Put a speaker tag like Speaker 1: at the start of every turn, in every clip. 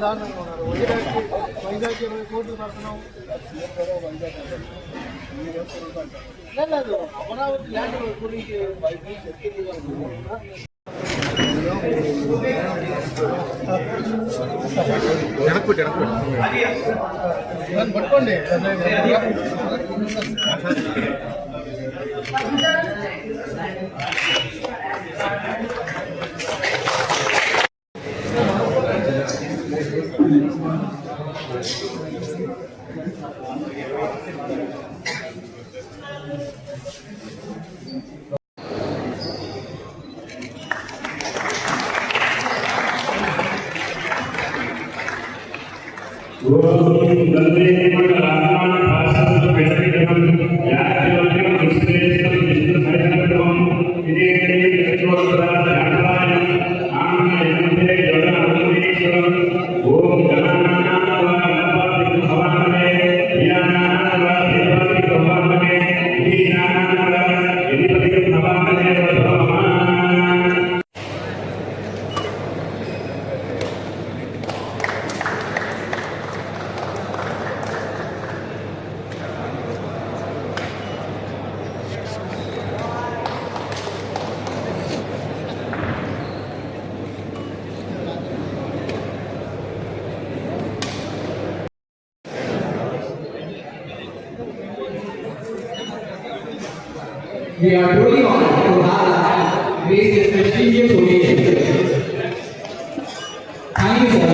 Speaker 1: దారుణంగా ఉన్నారు. వైజాగ్ 20 కోట్లు కడుతున్నాం. లేదు అమరావతి ల్యాండ్ గురించి పట్టుకోండి.
Speaker 2: We are truly honored to have grace this prestigious occasion. Thank you, sir.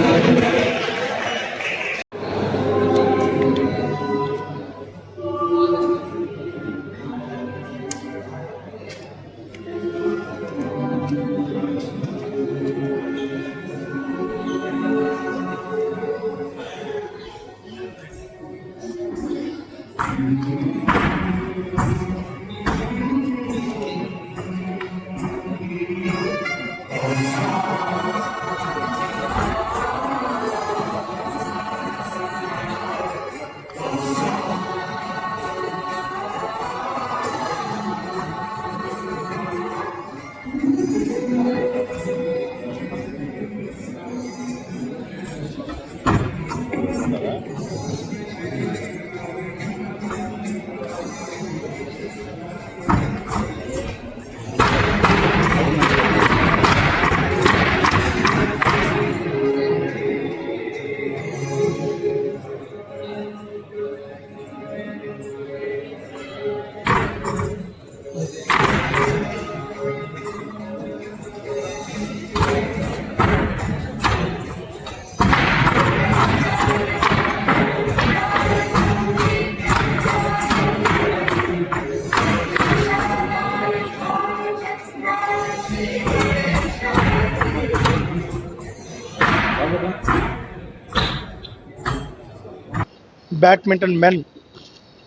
Speaker 1: Badminton men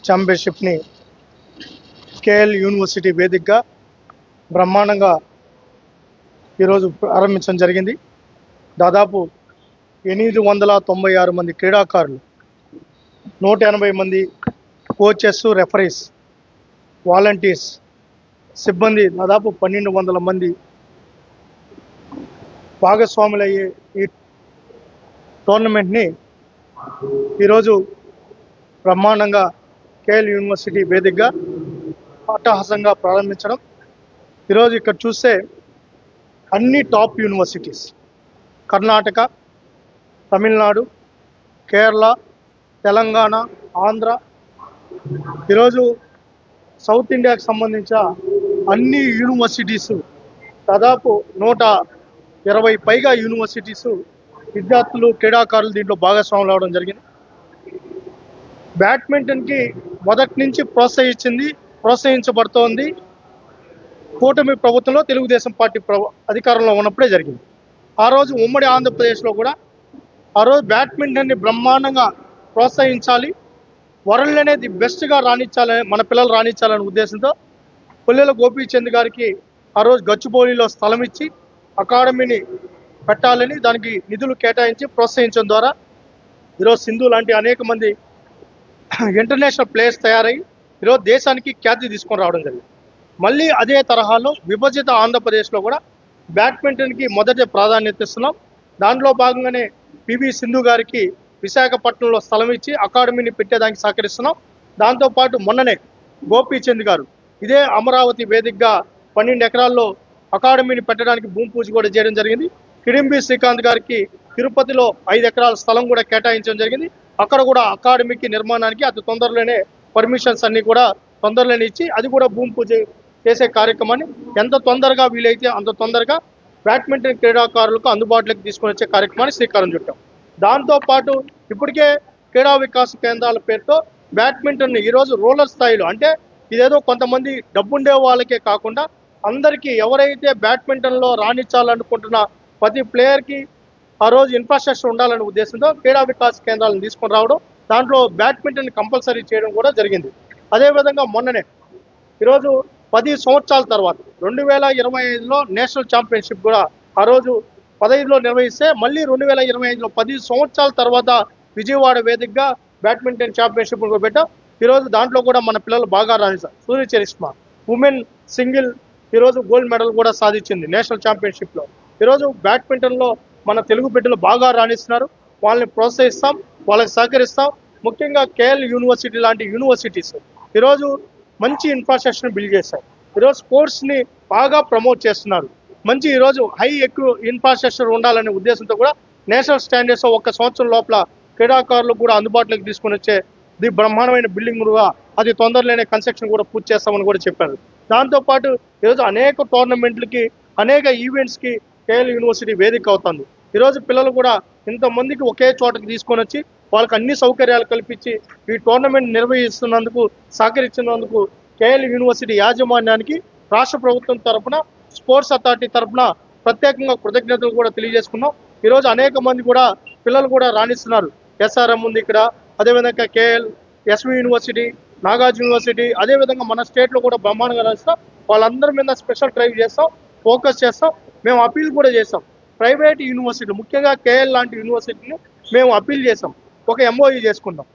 Speaker 1: ఛాంపియన్షిప్ని కేఎల్ యూనివర్సిటీ వేదికగా బ్రహ్మాండంగా ఈరోజు ప్రారంభించడం జరిగింది. దాదాపు 896 మంది క్రీడాకారులు, 180 మంది కోచెస్, రెఫరీస్, వాలంటీర్స్, సిబ్బంది, దాదాపు 1200 మంది భాగస్వాములయ్యే ఈ టోర్నమెంట్ని ఈరోజు బ్రహ్మాండంగా కేఎల్ యూనివర్సిటీ వేదికగా అట్టహాసంగా ప్రారంభించడం. ఈరోజు ఇక్కడ చూస్తే అన్ని టాప్ యూనివర్సిటీస్, కర్ణాటక, తమిళనాడు, కేరళ, తెలంగాణ, ఆంధ్ర, ఈరోజు సౌత్ ఇండియాకి సంబంధించిన అన్ని యూనివర్సిటీసు, దాదాపు 120 పైగా యూనివర్సిటీసు విద్యార్థులు, క్రీడాకారులు దీంట్లో భాగస్వాములు అవడం జరిగింది. బ్యాడ్మింటన్కి మొదటి నుంచి ప్రోత్సహించబడుతోంది కూటమి ప్రభుత్వంలో, తెలుగుదేశం పార్టీ అధికారంలో ఉన్నప్పుడే జరిగింది. ఆ రోజు ఉమ్మడి ఆంధ్రప్రదేశ్లో కూడా ఆ రోజు బ్యాడ్మింటన్ని బ్రహ్మాండంగా ప్రోత్సహించాలి, వరల్డ్ అనేది బెస్ట్గా రాణించాలని, మన పిల్లలు రాణించాలనే ఉద్దేశంతో పుల్లెల గోపీచంద్ గారికి ఆ రోజు గచ్చిబౌలిలో స్థలం ఇచ్చి అకాడమీని పెట్టాలని, దానికి నిధులు కేటాయించి ప్రోత్సహించడం ద్వారా ఈరోజు సింధు లాంటి అనేక మంది ఇంటర్నేషనల్ ప్లేయర్స్ తయారై ఈరోజు దేశానికి ఖ్యాతి తీసుకొని రావడం జరిగింది. మళ్ళీ అదే తరహాలో విభజిత ఆంధ్రప్రదేశ్లో కూడా బ్యాడ్మింటన్కి మొదటి ప్రాధాన్యత ఇస్తున్నాం. దాంట్లో భాగంగానే పివి సింధు గారికి విశాఖపట్నంలో స్థలం ఇచ్చి అకాడమీని పెట్టేదానికి సహకరిస్తున్నాం. దాంతోపాటు మొన్ననే గోపీచంద్ గారు ఇదే అమరావతి వేదికగా 12 ఎకరాల్లో అకాడమీని పెట్టడానికి భూమి పూజ కూడా చేయడం జరిగింది. కిడింబి శ్రీకాంత్ గారికి తిరుపతిలో 5 ఎకరాల స్థలం కూడా కేటాయించడం జరిగింది. అక్కడ కూడా అకాడమీకి నిర్మాణానికి అతి తొందరలోనే పర్మిషన్స్ అన్ని కూడా తొందరలోనే ఇచ్చి అది కూడా భూమి పూజ చేసే కార్యక్రమాన్ని ఎంత తొందరగా వీలైతే అంత తొందరగా బ్యాడ్మింటన్ క్రీడాకారులకు అందుబాటులోకి తీసుకొని వచ్చే కార్యక్రమాన్ని శ్రీకారం చుట్టాం. దాంతోపాటు ఇప్పటికే క్రీడా వికాస కేంద్రాల పేరుతో బ్యాడ్మింటన్ ఈరోజు రూరల్ స్థాయిలో, అంటే ఇదేదో కొంతమంది డబ్బుండే వాళ్ళకే కాకుండా అందరికీ ఎవరైతే బ్యాడ్మింటన్లో రాణించాలనుకుంటున్న ప్రతి ప్లేయర్కి ఆ రోజు ఇన్ఫ్రాస్ట్రక్చర్ ఉండాలనే ఉద్దేశంతో క్రీడా వికాస కేంద్రాలను తీసుకొని రావడం, దాంట్లో బ్యాడ్మింటన్ కంపల్సరీ చేయడం కూడా జరిగింది. అదేవిధంగా మొన్ననే ఈరోజు 10 సంవత్సరాల తర్వాత 2025లో నేషనల్ ఛాంపియన్షిప్ కూడా ఆ రోజు 15లో నిర్వహిస్తే మళ్ళీ 2025లో 10 సంవత్సరాల తర్వాత విజయవాడ వేదికగా బ్యాడ్మింటన్ ఛాంపియన్షిప్ కూడా పెట్టాం. ఈరోజు దాంట్లో కూడా మన పిల్లలు బాగా రాణిస్తారు. సూర్య చరిష్మా ఉమెన్ సింగిల్ ఈరోజు గోల్డ్ మెడల్ కూడా సాధించింది నేషనల్ ఛాంపియన్షిప్లో. ఈరోజు బ్యాడ్మింటన్లో మన తెలుగు బిడ్డలు బాగా రాణిస్తున్నారు. వాళ్ళని ప్రోత్సహిస్తాం, వాళ్ళకి సహకరిస్తాం. ముఖ్యంగా కేఎల్ యూనివర్సిటీ లాంటి యూనివర్సిటీస్ ఈరోజు మంచి ఇన్ఫ్రాస్ట్రక్చర్ బిల్డ్ చేశారు. ఈరోజు స్పోర్ట్స్ని బాగా ప్రమోట్ చేస్తున్నారు. మంచి ఈరోజు ఎక్కువ ఇన్ఫ్రాస్ట్రక్చర్ ఉండాలనే ఉద్దేశంతో కూడా నేషనల్ స్టాండర్డ్స్ 1 సంవత్సరం లోపల క్రీడాకారులకు కూడా అందుబాటులోకి తీసుకొని వచ్చే బ్రహ్మాండమైన బిల్డింగ్ కూడా అది తొందరలోనే కన్స్ట్రక్షన్ కూడా పూర్తి చేస్తామని కూడా చెప్పారు. దాంతోపాటు ఈరోజు అనేక టోర్నమెంట్లకి అనేక ఈవెంట్స్కి కేఎల్ యూనివర్సిటీ వేదిక అవుతుంది. ఈరోజు పిల్లలు కూడా ఇంతమందికి ఒకే చోటకి తీసుకొని వచ్చి వాళ్ళకి అన్ని సౌకర్యాలు కల్పించి ఈ టోర్నమెంట్ నిర్వహిస్తున్నందుకు సహకరించినందుకు కేఎల్ యూనివర్సిటీ యాజమాన్యానికి రాష్ట్ర ప్రభుత్వం తరఫున స్పోర్ట్స్ అథారిటీ తరఫున ప్రత్యేకంగా కృతజ్ఞతలు కూడా తెలియజేసుకున్నాం. ఈరోజు అనేక మంది కూడా పిల్లలు కూడా రాణిస్తున్నారు. ఎస్ఆర్ఎం ఉంది ఇక్కడ, అదేవిధంగా KL, SV university, Nagarjuna university, అదేవిధంగా మన స్టేట్లో కూడా బ్రహ్మాండంగా రాస్తాం. వాళ్ళందరి మీద స్పెషల్ డ్రైవ్ చేస్తాం, ఫోకస్ చేస్తాం. మేము అపీల్ కూడా చేస్తాం. ప్రైవేట్ యూనివర్సిటీలు ముఖ్యంగా కేఎల్ లాంటి యూనివర్సిటీని మేము అపీల్ చేస్తాం. ఒక ఎంఓయూ చేసుకుంటాం.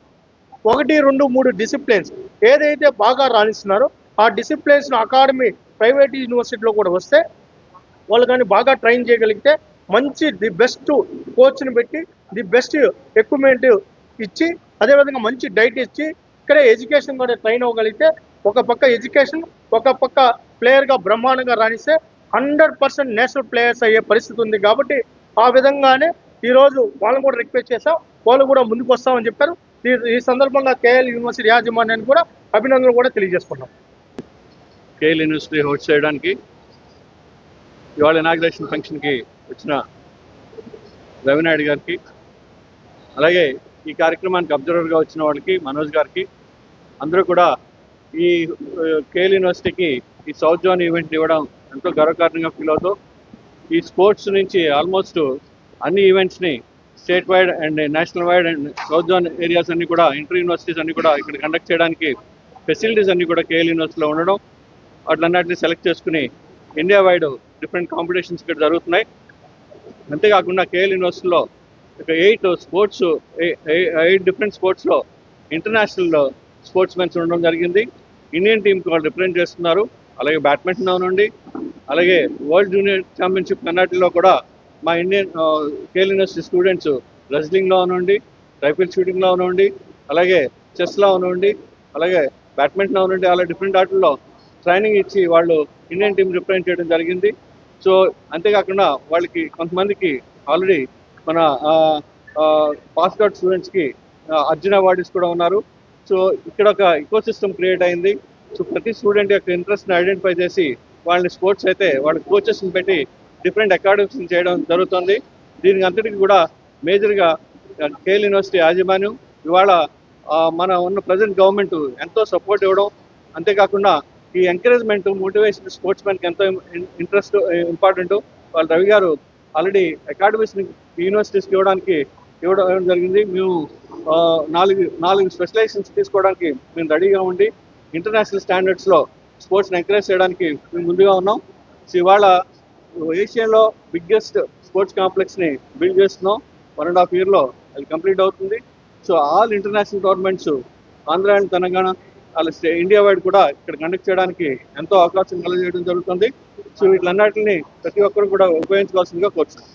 Speaker 1: 1, 2, 3 డిసిప్లిన్స్ ఏదైతే బాగా రాణిస్తున్నారో ఆ డిసిప్లిన్స్ అకాడమీ ప్రైవేట్ యూనివర్సిటీలో కూడా వస్తే వాళ్ళు కానీ బాగా ట్రైన్ చేయగలిగితే మంచి ది బెస్ట్ కోచ్ని పెట్టి ది బెస్ట్ ఎక్విప్మెంట్ ఇచ్చి అదేవిధంగా మంచి డైట్ ఇచ్చి ఇక్కడే ఎడ్యుకేషన్ కూడా ట్రైన్ అవ్వగలిగితే ఒక పక్క ఎడ్యుకేషన్ ఒక పక్క ప్లేయర్గా బ్రహ్మాండంగా రాణిస్తే 100% నేషనల్ ప్లేయర్స్ అయ్యే పరిస్థితి ఉంది. కాబట్టి ఆ విధంగానే ఈరోజు వాళ్ళని కూడా రిక్వెస్ట్ చేస్తాం, వాళ్ళు కూడా ముందుకు వస్తామని చెప్పారు. ఈ సందర్భంగా కేఎల్ యూనివర్సిటీ యాజమాన్యాన్ని కూడా అభినందనలు కూడా తెలియజేసుకున్నాం.
Speaker 3: కేఎల్ యూనివర్సిటీ హోస్ట్ చేయడానికి ఇవాళ ఇనాగ్రేషన్ ఫంక్షన్కి వచ్చిన రవినాయుడు గారికి, అలాగే ఈ కార్యక్రమానికి అబ్జర్వర్గా వచ్చిన వాళ్ళకి మనోజ్ గారికి, అందరూ కూడా ఈ కేఎల్ యూనివర్సిటీకి ఈ సౌత్ జోన్ ఈవెంట్ ఇవ్వడం ఎంతో గర్వకారణంగా ఫీల్ అవుతూ ఈ స్పోర్ట్స్ నుంచి ఆల్మోస్ట్ అన్ని ఈవెంట్స్ని state wide and national wide and south zone areas అన్ని కూడా ఇంటర్ యూనివర్సిటీస్ అన్ని కూడా ఇక్కడ కండక్ట్ చేయడానికి ఫెసిలిటీస్ అన్ని కూడా కేఎల్ యూనివర్సిటీలో ఉండడం, వాటిలన్నింటినీ సెలెక్ట్ చేసుకుని ఇండియా వైడ్ డిఫరెంట్ కాంపిటీషన్స్ ఇక్కడ జరుగుతున్నాయి. అంతేకాకుండా కేఎల్ యూనివర్సిటీలో ఒక 8 డిఫరెంట్ స్పోర్ట్స్లో ఇంటర్నేషనల్ స్పోర్ట్స్ మెన్స్ ఉండడం జరిగింది. ఇండియన్ టీంకి వాళ్ళు రిప్రజెంట్ చేస్తున్నారు. అలాగే బ్యాడ్మింటన్ అవనండి, అలాగే వరల్డ్ జూనియర్ ఛాంపియన్షిప్ కర్ణాటకలో కూడా మా ఇండియన్ కేఎల్ యూనివర్సిటీ స్టూడెంట్స్ రెజ్లింగ్లో అవనండి, రైఫిల్ షూటింగ్లో అవనండి, అలాగే చెస్లో అవనండి, అలాగే బ్యాడ్మింటన్ అవనండి, అలా డిఫరెంట్ ఆటల్లో ట్రైనింగ్ ఇచ్చి వాళ్ళు ఇండియన్ టీం రిప్రజెంట్ చేయడం జరిగింది. సో అంతేకాకుండా వాళ్ళకి కొంతమందికి ఆల్రెడీ మన పాస్డ్ అవుట్ స్టూడెంట్స్కి అర్జున అవార్డ్స్ కూడా ఉన్నారు. సో ఇక్కడ ఒక ఇకో సిస్టమ్ క్రియేట్ అయింది. సో ప్రతి స్టూడెంట్ యొక్క ఇంట్రెస్ట్ని ఐడెంటిఫై చేసి వాళ్ళని స్పోర్ట్స్ అయితే వాళ్ళ కోచెస్ని పెట్టి డిఫరెంట్ అకాడమీస్ని చేయడం జరుగుతుంది. దీనికి అంతటికి కూడా మేజర్గా కేఎల్ యూనివర్సిటీ యాజమాన్యం ఇవాళ మన ఉన్న ప్రజెంట్ గవర్నమెంట్ ఎంతో సపోర్ట్ ఇవ్వడం, అంతేకాకుండా ఈ ఎంకరేజ్మెంట్ మోటివేషన్ స్పోర్ట్స్ మెన్కి ఎంతో ఇంట్రెస్ట్ ఇంపార్టెంట్. వాళ్ళ రవి గారు ఆల్రెడీ అకాడమీస్ని యూనివర్సిటీస్కి ఇవ్వడం జరిగింది. మేము 4 స్పెషలైజేషన్స్ తీసుకోవడానికి మేము రెడీగా ఉండి ఇంటర్నేషనల్ స్టాండర్డ్స్లో స్పోర్ట్స్ని ఎంకరేజ్ చేయడానికి మేము ముందుగా ఉన్నాం. సో ఇవాళ ఏషియాలో బిగ్గెస్ట్ స్పోర్ట్స్ కాంప్లెక్స్ని బిల్డ్ చేస్తున్నాం. 1.5 yearలో అది కంప్లీట్ అవుతుంది. So all international tournaments Andhra and Telangana అలాగే ఇండియా వైడ్ కూడా ఇక్కడ కండక్ట్ చేయడానికి ఎంతో అవకాశం కలగజేయడం జరుగుతుంది. సో వీటిలన్నిటిని ప్రతి ఒక్కరు కూడా ఉపయోగించుకోవాల్సిందిగా కోరుతున్నాం.